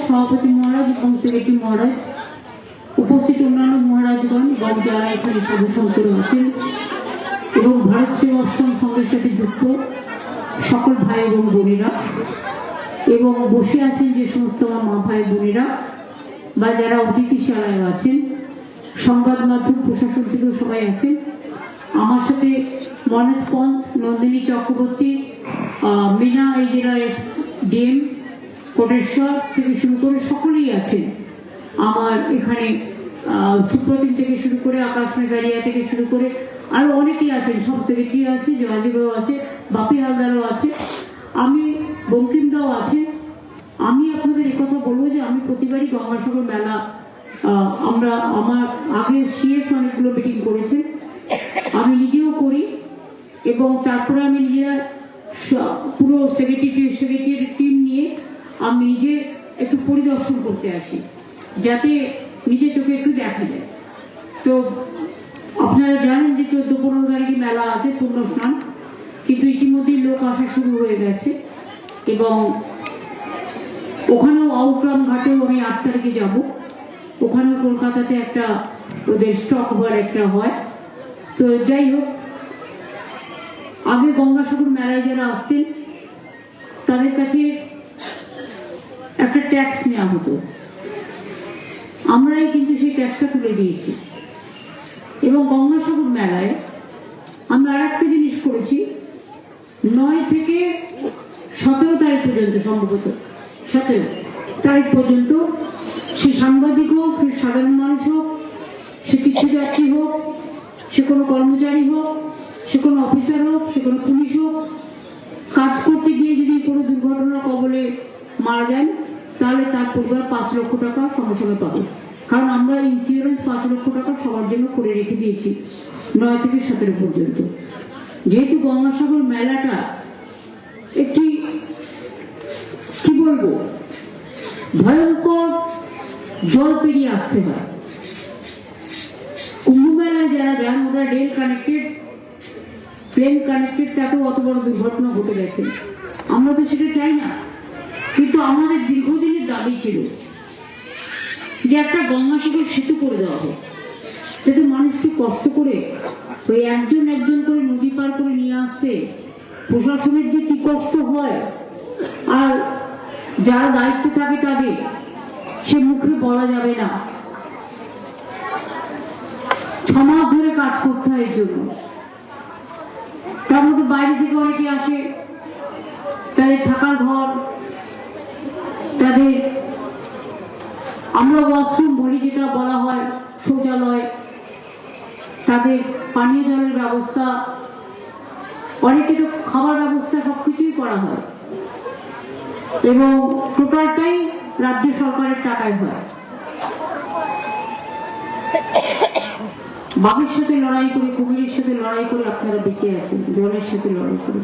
সভাপতি মহারাজ এবং সেক্রেটারি মহারাজ, উপস্থিত অন্যান্য মহারাজগণ এবং যারা এখানে সাধুসন্তরা আছেন এবং ভারত সেবাশ্রম সংঘের সাথে যুক্ত সকল ভাই এবং বোনেরা এবং বসে আছেন যে সমস্ত আমার মা ভাই বোনেরা বা যারা অতিথিশালায় আছেন, সংবাদ মাধ্যম প্রশাসন থেকেও সবাই আছেন। আমার সাথে মনোজ পন্থ, নন্দিনী চক্রবর্তী, মিনা এই জেলার ডিএম কোটেশ্বর থেকে শুরু করে সকলেই আছেন। আমার এখানে সুপ্রতিম থেকে শুরু করে আকাশ মেঘারিয়া থেকে শুরু করে আরো অনেকেই আছেন, সব সেক্রেটারি আছে, জয়দেবও আছে, বাপি হালদারও আছে, আমি বঙ্কিমদাও আছে। আমি আপনাদের একথা বলবো যে আমি প্রতিবারই গঙ্গাসাগর মেলা আমার আগে সিএস অনেকগুলো মিটিং করেছে, আমি নিজেও করি এবং তারপরে আমি নিজেরা পুরো সেক্রেটারি টিম নিয়ে আমি নিজে একটু পরিদর্শন করতে আসি যাতে নিজের চোখে একটু দেখা যায়। তো আপনারা জানেন যে 14-15 তারিখে মেলা আছে পূর্ণ স্নান, কিন্তু ইতিমধ্যেই লোক আসা শুরু হয়ে গেছে এবং ওখানেও আউটগ্রাম ঘাটেও আমি 8 তারিখে যাব। ওখানেও কলকাতাতে একটা ওদের স্টক বার একটা হয়। তো যাই হোক, আগে গঙ্গাসাগর মেলায় যারা আসতেন তাদের কাছে একটা ট্যাক্স নেওয়া হতো, আমরাই কিন্তু সেই ট্যাক্সটা তুলে দিয়েছি। এবং গঙ্গাসাগর মেলায় আমরা আর একটা জিনিস করেছি, 9 থেকে 17 তারিখ পর্যন্ত, সম্ভবত 17 তারিখ পর্যন্ত, সে সাংবাদিক হোক, সে সাধারণ মানুষ হোক, সে তীর্থযাত্রী হোক, সে কোনো কর্মচারী হোক, সে কোনো অফিসার হোক, সে কোনো পুলিশ হোক, কাজ করতে গিয়ে যদি কোনো দুর্ঘটনার কবলে মারা যান তাহলে তার পরিবার 5 লক্ষ টাকা সঙ্গে সঙ্গে পাবে। কারণ আমরা ইন্স্যুরেন্স 5 লক্ষ টাকা সবার জন্য করে রেখে দিয়েছি 9 থেকে 17 পর্যন্ত। যেহেতু গঙ্গাসাগর মেলাটা একটি কি বলবো ভয়ঙ্কর জল পেরিয়ে আসতে হয়, কুম্ভ মেলায় যারা যান ওরা রেল কানেক্টেড, প্লেন কানেক্টেড, তাতেও অত বড় দুর্ঘটনা ঘটে গেছে। আমরা তো সেটা চাই না, কিন্তু আমাদের দীর্ঘদিনের দাবি ছিল যে একটা গঙ্গাসাগর সেতু করে দেওয়া হোক, যাতে মানুষকে কষ্ট করে ওই একজন একজন করে নদী পার করে নিয়ে আসতে প্রশাসনের যে কি কষ্ট হয়, আর যারা দায়িত্ব থাকে তাদের সে মুখে বলা যাবে না। 6 মাস ধরে কাজ করতে হয় এর জন্য, তার মধ্যে বাইরে থেকে অনেকে আসে, তাদের থাকার ঘর, তাদের আমরা ওয়াশরুম বলি যেটা বলা হয় শৌচালয়, তাদের পানীয় জলের ব্যবস্থা, অনেকে তো খাবার ব্যবস্থা সবকিছুই করা হয় এবং টোটালটাই রাজ্য সরকারের টাকায় হয়। বাঘের সাথে লড়াই করে, কুমিরের সাথে লড়াই করে আপনারা বেঁচে আছেন, জলের সাথে লড়াই করে।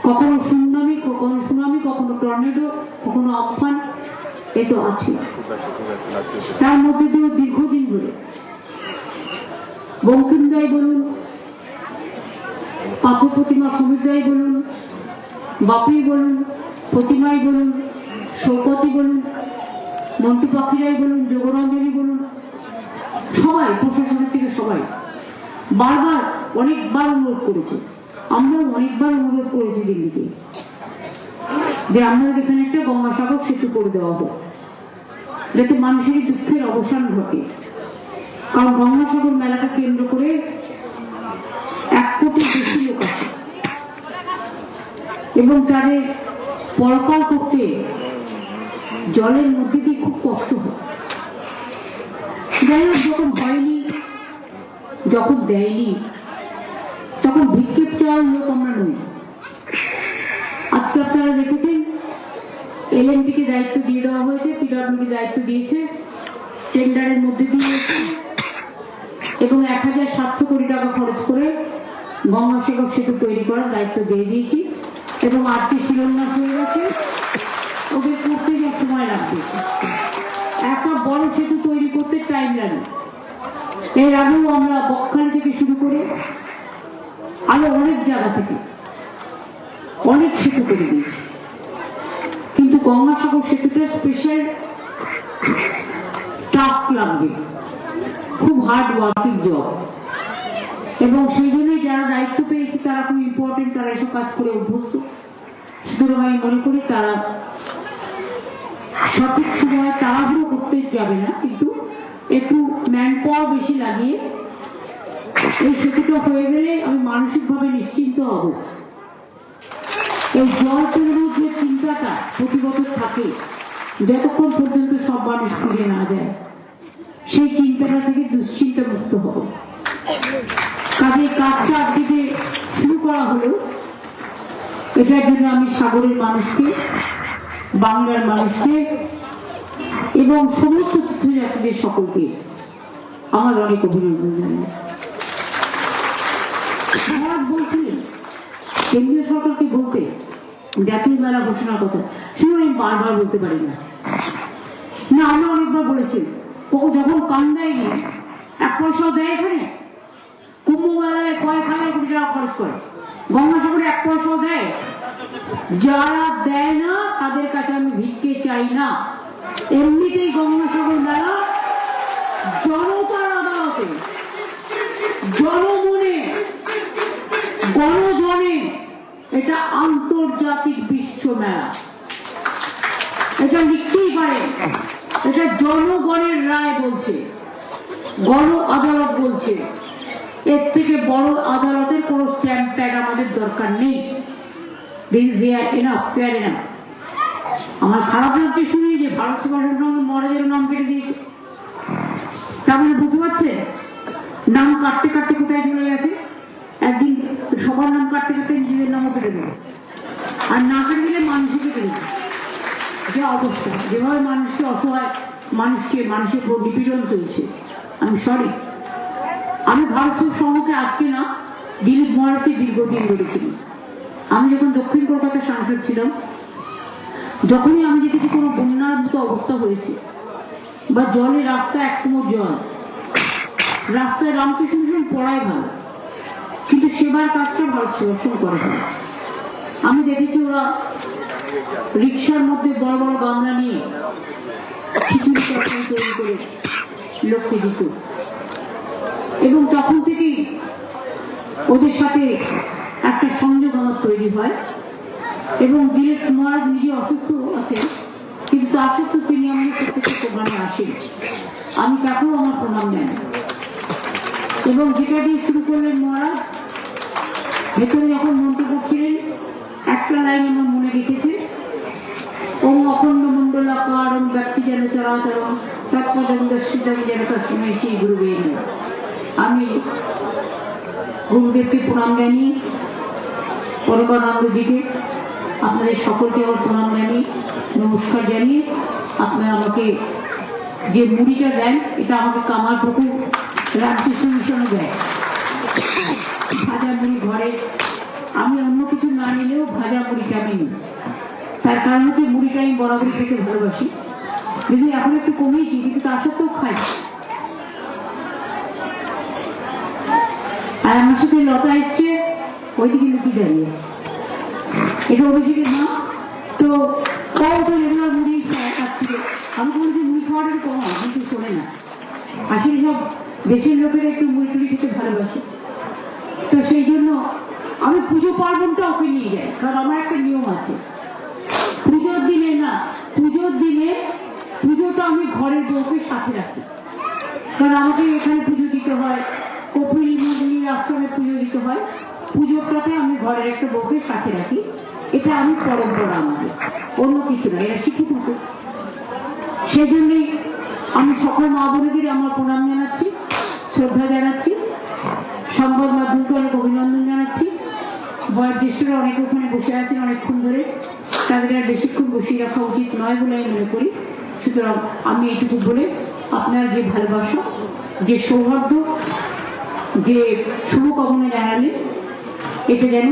কখনো সুনামি, কখনো টর্নেডো, কখনো আমফান, এ তো আছে। তার মধ্যে দিয়েও দীর্ঘদিন ধরে বঙ্কিমদাই বলুন, পাথর প্রতিমা সমীরদাই বলুন, বাপি বলুন, প্রতিমাই বলুন, সৌকতি বলুন, মন্টু পাখিরাই বলুন, যোগরঞ্জনী বলুন, সবাই প্রশাসনের থেকে সবাই বারবার অনেকবার অনুরোধ করেছে। আমরাও অনেকবার অনুরোধ করেছি দিল্লিতে যে আমাদের এখানে একটা গঙ্গাসাগর সেতু করে দেওয়া হোক, যাতে মানুষের দুঃখের অবসান ঘটে। কারণ গঙ্গাসাগর মেলাটা কেন্দ্র করে 1 কোটির বেশি লোক আছে এবং তাদের পরকাল করতে জলের মধ্যে দিয়ে খুব কষ্ট হয়। যাই হোক, যখন হয়নি, যখন দেয়নি, তখন ভিক্ষেপ চাওয়ার লোক আমরা নই। আজকে আপনারা দেখেছেন এলএনটিকে দায়িত্ব দিয়ে দেওয়া হয়েছে, পিডব্লিউডি দায়িত্ব দিয়েছে, টেন্ডারের মধ্যে দিয়েছে এবং 1700 কোটি টাকা খরচ করে গঙ্গাসাগর সেতু তৈরি করার দায়িত্ব দিয়ে দিয়েছি এবং আজকে শিলান্যাস হয়ে গেছে। ওদের করতে যে সময় লাগবে, একটা বড় সেতু তৈরি করতে টাইম লাগে। এর আগেও আমরা বকখালি থেকে শুরু করে আরো অনেক জায়গা থেকে অনেক সেতু করে দিয়েছি, কিন্তু গঙ্গাসাগর সেতুটা স্পেশাল টাস্ক লাগবে, খুব হার্ড ওয়ার্কিং জব, এবং সেই জন্যই যারা দায়িত্ব পেয়েছে তারা খুব ইম্পর্টেন্ট, তারা এসব কাজ করে অভ্যস্ত। সুতরাং আমি মনে করি তারা সঠিক সময়ে তাড়াহুড়ো করতে যাবে না, কিন্তু একটু ম্যান পাওয়ার বেশি লাগিয়ে এই সেতুটা হয়ে গেলে আমি মানসিকভাবে নিশ্চিন্ত হব। এই জল পেরোনোর যে চিন্তাটা প্রতি বছর থাকে, যতক্ষণ পর্যন্ত সব মানুষ ফিরে না যায়, সেই চিন্তাটা থেকে দুশ্চিন্তা মুক্ত হব। কাজে কাজটা আজকে যে শুরু করা হলো, এটার জন্য আমি সাগরের মানুষকে, বাংলার মানুষকে এবং সমস্ত তীর্থযাত্রীদের সকলকে আমার অনেক অভিনন্দন জানাই। বলছিলেন কেন্দ্রীয় সরকারকে বলতে জাতীয় মেলা ঘোষণার কথা, শুনুন আমি বারবার বলতে পারি না। আমরা অনেকবার বলেছি, যখন কান দেয়নি, 1 পয়সাও দেয়, এখানে কুম্ভ মেলায় কয়েক হাজার কোটি টাকা খরচ করে, গঙ্গাসাগরে 1 পয়সাও দেয়। যারা দেয় না তাদের কাছে আমি ভিক্ষে চাই না। এমনিতেই গঙ্গাসাগর মেলা জনতার আদালতে, জনমনে, গণজনে, এটা আন্তর্জাতিক বিশ্ব মেলা, এটা লিখতেই পারে। এটা জনগণের রায় বলছে, গণ আদালত বলছে। এর থেকে বড় আদালতের কোন স্ট্যাম্প প্যাড আমাদের দরকার নেই। আমার খারাপ লাগছে শুনি যে ভারত সেবাশ্রম সঙ্গে মহারাজের নাম কেটে দিয়েছে। তার মানে বুঝতে পারছে, নাম কাটতে কাটতে কোথায় চলে গেছে। একদিন সবার নাম কাটতে কাটতে নিজেদের নামও কেটে দেবে, আর না কেটে দিলে মানুষকে কেটে দেবে। যে অবস্থা, যেভাবে মানুষকে অসহায়, মানুষের উপর নিপীড়ন চলছে, আমি সরি। আমি ভারত সঙ্গে আজকে না, দিলীপ মহারাজকে দীর্ঘদিন ধরেছিলাম। আমি যখন দক্ষিণ কলকাতার সাংসদ ছিলাম, যখনই আমি দেখেছি কোনো বন্যার মতো অবস্থা হয়েছে বা জলে রাস্তায় 1 কোমর জল, রাস্তায় রামকৃষ্ণ মিশন পড়াই ভালো, কিন্তু সেবার কাজটা ভারত সেবাশ্রম করে না। আমি দেখেছি ওরা রিক্সার মধ্যে বড় বড় গামলা নিয়ে খিচুড়ি তরকারি তৈরি করে লোককে দিত, এবং তখন থেকেই ওদের সাথে একটা সংযোগ আমার তৈরি হয়। এবং দিলীপ মহারাজ নিজে অসুস্থ আছেন, কিন্তু তা সত্ত্বেও তিনি আমাদের প্রত্যেকটা প্রোগ্রামে আসেন, আমি তাকেও আমার প্রণাম জানাই। এবং যেটা দিয়ে শুরু করলেন মহারাজ, ভেতরে যখন মন্ত্র করছিলেন, একটা লাইন আমার মনে রেখেছে, ওম অখণ্ড মণ্ডলাকারং ব্যক্তি যেন চরাচরং তৎপদং যেন তস্মৈ শ্রী গুরুবে নমঃ। আমি গুরুদেবকে প্রণাম জানিয়ে, পরমানন্দজিকে, আপনাদের সকলকে আমার প্রণাম জানিয়ে, নমস্কার জানিয়ে, আপনারা আমাকে যে মুড়িটা দেন, এটা আমাকে কামারপুকুর রামকৃষ্ণ মিশনে দেয়। ভাজা মুড়ি ঘরে, আমি অন্য কিছু না নিলেও ভাজা মুড়িটা আমি নিই। তার কারণ হচ্ছে মুড়িটা আমি বরাবরই খেতে ভালোবাসি, যদি এখন একটু কমিয়েছি, কিন্তু তা সত্ত্বেও খাই। আর আমার সাথে লতা এসছে, ওইদিকে লুকি দাঁড়িয়েছে, এটা অভিষেকের মা। তো রেগুলার মুড়ি খাচ্ছিল। আমি বলছি মুড়ি খাওয়াটা কম, কিন্তু শোনে না। আসলে সব দেশের লোকেরা একটু মুড়ি টুড়ি খেতে ভালোবাসে, তো সেই জন্য আমি পুজো পার্বণটা ওকে নিয়ে যাই। কারণ আমার একটা নিয়ম আছে, পুজোর দিনে না, পুজোটা আমি ঘরের বউকে সাথে রাখি। কারণ আমাকে এখানে পুজো দিতে হয়, কপিল মুনির আশ্রমে পুজো দিতে হয়, পুজোটাকে আমি ঘরের একটা বউকে সাথে রাখি। এটা আমি পরম্পরা, আমাদের অন্য কিছু না, এরা শিক্ষিত। সেই জন্যই আমি সকল মা বোনেদের আমার প্রণাম জানাচ্ছি, শ্রদ্ধা জানাচ্ছি, সংবাদ মাধ্যমকে অনেক অভিনন্দন জানাচ্ছি। বয়োজ্যেষ্ঠরা অনেকে ওখানে বসে আছেন অনেকক্ষণ ধরে, তাদের আর বেশিক্ষণ বসিয়ে রাখা উচিত নয় বলে আমি মনে করি। সুতরাং আমি এইটুকু বলে, আপনার যে ভালোবাসা, যে সৌহার্দ্য, যে শুভকামনা জানালেন, এটা যেন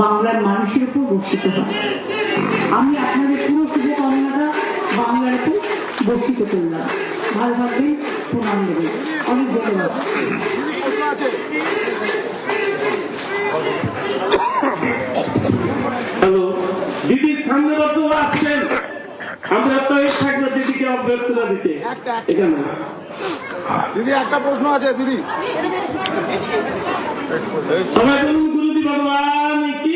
বাংলার মানুষের উপর বর্ষিত হয়। আমি আপনাদের পুরো শুভকামনাটা বাংলার উপর বর্ষিত করলাম। ভালো থাকবেন, প্রণাম দেবেন, অনেক ধন্যবাদ। হ্যালো দিদি, সামনে বছর আসছেন, আমরা তো থাকবো দিদিকে অভ্যর্থনা দিতে এখানে। দিদি একটা প্রশ্ন আছে দিদি, সবাই বলুন গুরুজি ভগবান কি।